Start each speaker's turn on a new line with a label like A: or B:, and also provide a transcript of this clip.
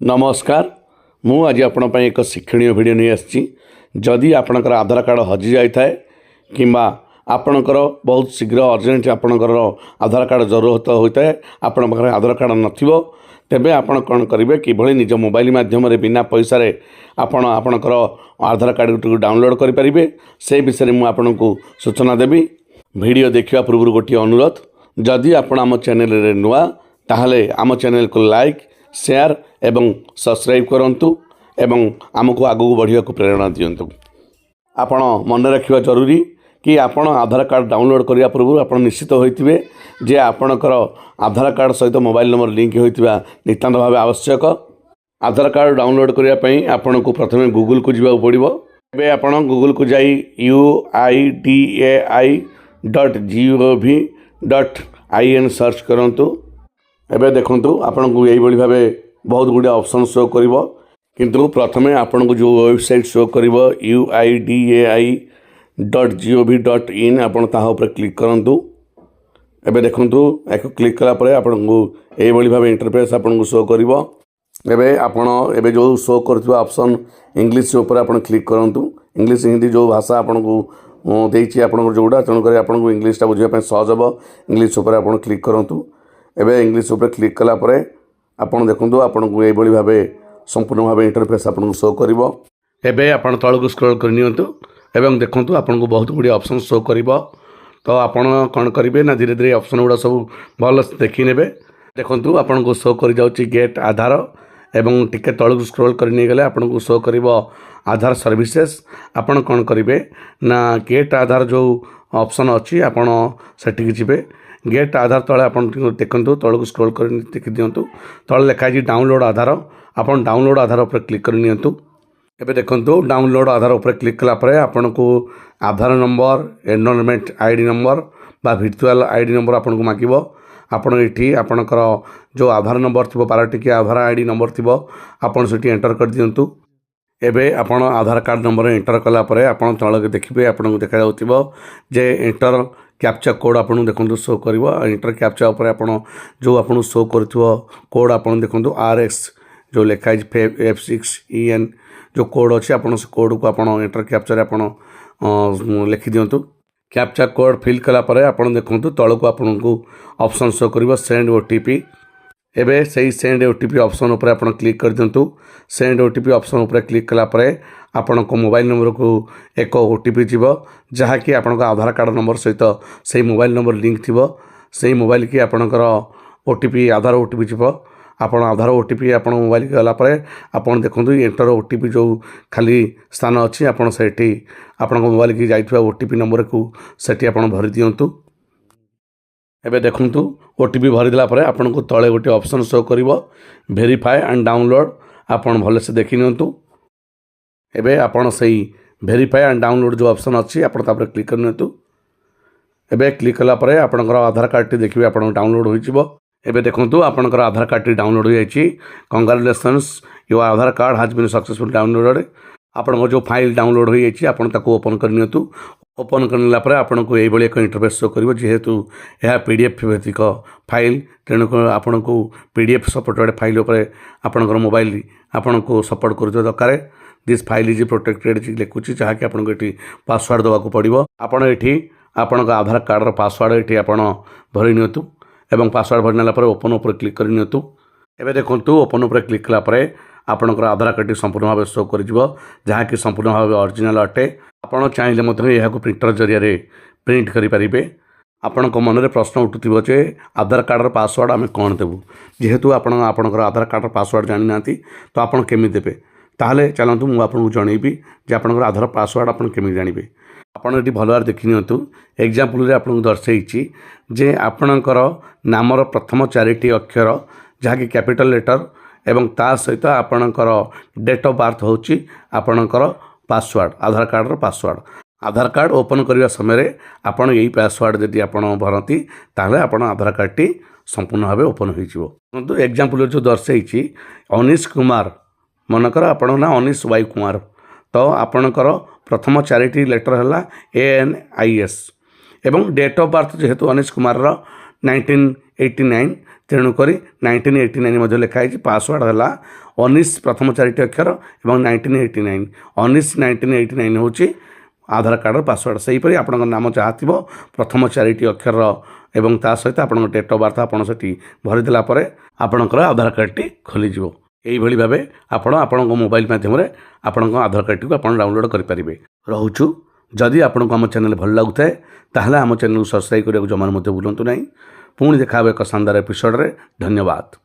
A: नमस्कार मु आज आपण एक शिक्षणीय वीडियो नहीं आसी जदि आपणकर आधार कार्ड हजि जाए कि आपणकर बहुत शीघ्र अर्जेंट आपणकर आधार कार्ड जरूरत होता है आपण पाखे आधार कार्ड नथिबो तेबे आपण कौन करेंगे कि निज मोबाइल माध्यम बिना पैसा आपणकर आधार कार्ड को डाउनलोड करेंगे से विषय में आपन को सूचना देवी। वीडियो देखा पूर्व गोटे अनुरोध जदि आपण आम चैनल रे नुआ ताहले आम चैनल को लाइक शेयर एवं सब्सक्राइब करंतु एवं आमको आगू बढ़िया को प्रेरणा दियंतु। आपण मन रखिबा जरूरी कि आपण आधार कार्ड डाउनलोड करिया पूर्व आपण निश्चित होइतिबे जे आपणकर आधार कार्ड सहित मोबाइल नंबर लिंक होइतिबा नितांत भाव आवश्यक। आधार कार्ड डाउनलोड करिया पई आपण को प्रथमे गूगल को जिबा पड़िबो। एबे आपण गूगल को जाई uidai.gov.in सर्च करंतु। एबे देखंतु आपन को यही भाव बहुत गुड़े ऑप्शन शो करिवो किंतु प्रथमे आपन को जो वेबसाइट शो करिवो uidai.gov.in आपन ताहा ऊपर क्लिक करंतु। एबे देखंतु एक क्लिक कला परे आपन को यही भाव इंटरफेस आपन को शो करिवो। एबे जो शो करथिबा ऑप्शन इंग्लिश ऊपर आपन क्लिक करंतु। इंग्लिश हिंदी जो भाषा आपन को देछि आपन को जोडा तेणु करी आपन को इंग्लिश टा बुझिया पे सहज हो इंग्लिश ऊपर आपन क्लिक करंतु। एबे इंग्लिश ऊपर क्लिक कला परे आपन देखंतु आपन को एई बळी भाबे संपूर्ण भाबे इंटरफेस आपन को शो करिवो। एबे आपन तळକୁ स्क्रॉल कर नियंतु एवं देखंतु आपन को बहुत गुडी ऑप्शन शो करिवो। तो आपन कोन करिवे ना धीरे धीरे ऑप्शन गुडा सब भल देखि नेबे। देखंतु आपन को शो करि जाउची गेट आधार एवं टिके तळକୁ स्क्रॉल कर नि गेले आपन को शो करिवो आधार सर्विसेस। आपन कोन करिवे ना गेट आधार जो ऑप्शन अछि आपन सेटिक जिबे। गेट आधार तले आपन देखंतु तळକୁ स्क्रॉल कर देखि दियंतु तळे लिखा है डाउनलोड आधार। आपन डाउनलोड आधार ऊपर क्लिक कर नियंतु। एबे देखंतु डाउनलोड आधार ऊपर क्लिक कला परे आपन को आधार नंबर एनरोलमेंट आईडी नंबर बा वर्चुअल आईडी नंबर आपन को मागिबो। आपन एठी आपनकर जो आधार नंबर थिबो 12 टिके आधार आईडी नंबर थिबो आपन सेठी एंटर कर दियंतु। एबे आपन आधार कार्ड नंबर एंटर कला परे आपन तळे देखिबे आपन को देखा जाउतिबो जे एंटर कैप्चा कोड आपन देखंतु शो करिवो। एंटर कैप्चा ऊपर आपन जो आपन शो करथिवो कोड आपन देखंतु RX जो लिखा है F6EN जो कोड अछि आपन से कोड को आपन एंटर कैप्चा रे आपन लिखि दियंतु। कैप्चा कोड फिल कला परे आपन देखंतु तळ को आपन को ऑप्शन शो करिवो सेंड OTP। एबे सही सेंड OTP ऑप्शन ऊपर आपन क्लिक कर दियंतु। सेंड OTP ऑप्शन ऊपर क्लिक कला परे आपन को मोबाइल नंबर को एक OTP जीवो जहा कि आपन को आधार कार्ड नंबर सहित सही मोबाइल नंबर लिंक थिबो। सही मोबाइल की आपनकर OTP आधार OTP जीवो। आपन आधार OTP आपन मोबाइल के गला परे आपन देखंतु एंटर OTP जो खाली स्थान अछि आपन सेठी आपन को मोबाइल की जाइथबा OTP नंबर को सेठी आपन भरि दियंतु। एबे देखंतु OTP भरि दिला परे आपन को तळे गोटे ऑप्शन शो करिवो वेरीफाई एंड डाउनलोड। आपन भले से देखि नियंतु। एबे आपन सही वेरीफाई एंड डाउनलोड जो ऑप्शन अछि आपन तापर क्लिक कर नियंतु। एबे क्लिक कला परे आपनकर आधार कार्ड टी देखिबे आपन डाउनलोड होई जिवो। एबे देखंतु आपनकर आधार कार्ड टी डाउनलोड हो जायछि। Congratulations your Aadhaar card has been successful downloaded. आपन जो फाइल डाउनलोड हो जायछि आपन ताको ओपन कर नियंतु। ओपन करला परे आपन को एई बळे एक इंटरफेस शो करिवो जेहेतु यह PDF भित्तिक फाइल तेणु आपन को PDF सपोर्टेड फाइल ऊपर आपनकर मोबाइल आपन को सपोर्ट करथो दरकार। दिस फाइल इज प्रोटेक्टेड लिखुची जहा कि आपन को एठी पासवर्ड दवा को पड़िवो। आपन एठी आपन को आधार कार्ड रो पासवर्ड एठी आपन भरि नियंतु एवं पासवर्ड भरनेला परे ओपन ऊपर क्लिक कर नियंतु। एबे देखंतु ओपन ऊपर क्लिक कला परे आपनकर आधार कार्ड संपूर्ण भाव शो कर जिवो जहा कि संपूर्ण भाव ओरिजिनल अटे। आपन चाहिले मते एहा को प्रिंटर जरिया रे प्रिंट करि परिबे। आपन को मन रे प्रश्न उठुतिबो जे आधार कार्ड रो पासवर्ड आमे कोन देबु जेहेतु आपनकर आधार कार्ड रो पासवर्ड जानि नांती तो आपन केमि देबे ताहले चलंतु मु आपन को जणैबी जे आपनकर आधार पासवर्ड आपन केमि जानिबे। आपन एटी भलवार देखि नियंतु। एग्जांपल रे आपन को दर्शाइछि जे आपनकर नामर प्रथम 4टी अक्षर जहा कि कैपिटल लेटर एवं ता सहित आपनकर डेट ऑफ बर्थ होछि आपनकर पासवर्ड आधार कार्ड रो पासवर्ड। आधार कार्ड ओपन करबा समय रे आपन एई पासवर्ड जदि आपन भरंती ताहले आपन आधार कार्ड टी संपूर्ण भाबे ओपन होई जिवो। तो एग्जांपल जो दर्शाइछि अनिश कुमार मनकर आपन ना अनिश वाई कुमार तो आपनकर प्रथम 4टी लेटर हला ANIS एवं डेट ऑफ बर्थ जेहेतु अनिश कुमार रो 1989 तेणुक 1989 लिखाई पासवर्ड है अनिश प्रथम 4टी अक्षर और 1989 अनिश 1989 हूँ आधार कार्ड पासवर्ड से हीपरि आपण नाम जहाँ थी प्रथम 4टी अक्षर एवं ता सहित आप डेट ऑफ बर्थ आपड़ से भरीदेला आपणकर आधार कार्डटी खोलीज यही भाव आपण मोबाइल मध्यम आपण आधार कार्ड टी आप डाउनलोड करेंगे रोचु जदि आपको आम चैनल भल लगुए ताहले आम चैनल को सब्सक्राइब करने को जमार भूलु ना पुणी देखा एक शानदार एपिसोड रे धन्यवाद।